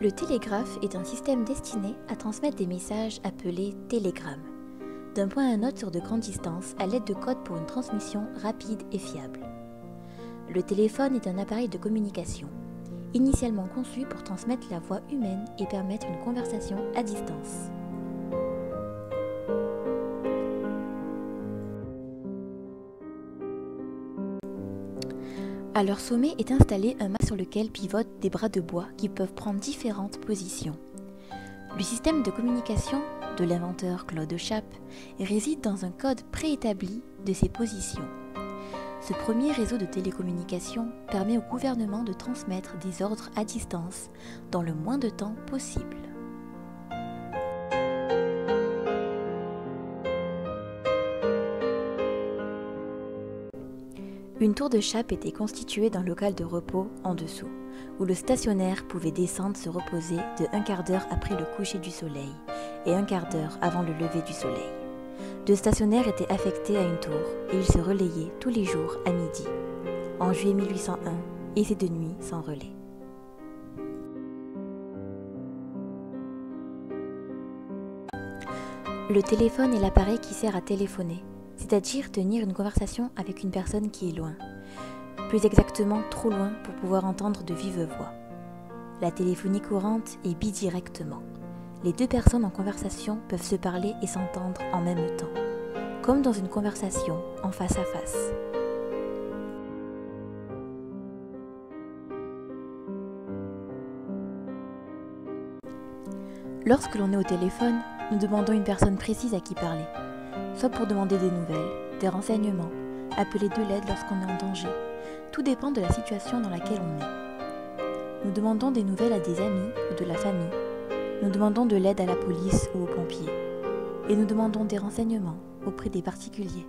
Le télégraphe est un système destiné à transmettre des messages appelés télégrammes, d'un point à un autre sur de grandes distances à l'aide de codes pour une transmission rapide et fiable. Le téléphone est un appareil de communication, initialement conçu pour transmettre la voix humaine et permettre une conversation à distance. À leur sommet est installé un mât sur lequel pivotent des bras de bois qui peuvent prendre différentes positions. Le système de communication de l'inventeur Claude Chappe réside dans un code préétabli de ces positions. Ce premier réseau de télécommunications permet au gouvernement de transmettre des ordres à distance dans le moins de temps possible. Une tour de chape était constituée d'un local de repos en dessous, où le stationnaire pouvait descendre se reposer de 1/4 d'heure après le coucher du soleil et 1/4 d'heure avant le lever du soleil. 2 stationnaires étaient affectés à une tour et ils se relayaient tous les jours à midi, en juillet 1801, et c'est de nuit sans relais. Le téléphone est l'appareil qui sert à téléphoner, c'est-à-dire tenir une conversation avec une personne qui est loin, plus exactement trop loin pour pouvoir entendre de vive voix. La téléphonie courante est bidirectement. Les 2 personnes en conversation peuvent se parler et s'entendre en même temps, comme dans une conversation en face à face. Lorsque l'on est au téléphone, nous demandons une personne précise à qui parler, soit pour demander des nouvelles, des renseignements, appeler de l'aide lorsqu'on est en danger. Tout dépend de la situation dans laquelle on est. Nous demandons des nouvelles à des amis ou de la famille. Nous demandons de l'aide à la police ou aux pompiers. Et nous demandons des renseignements auprès des particuliers.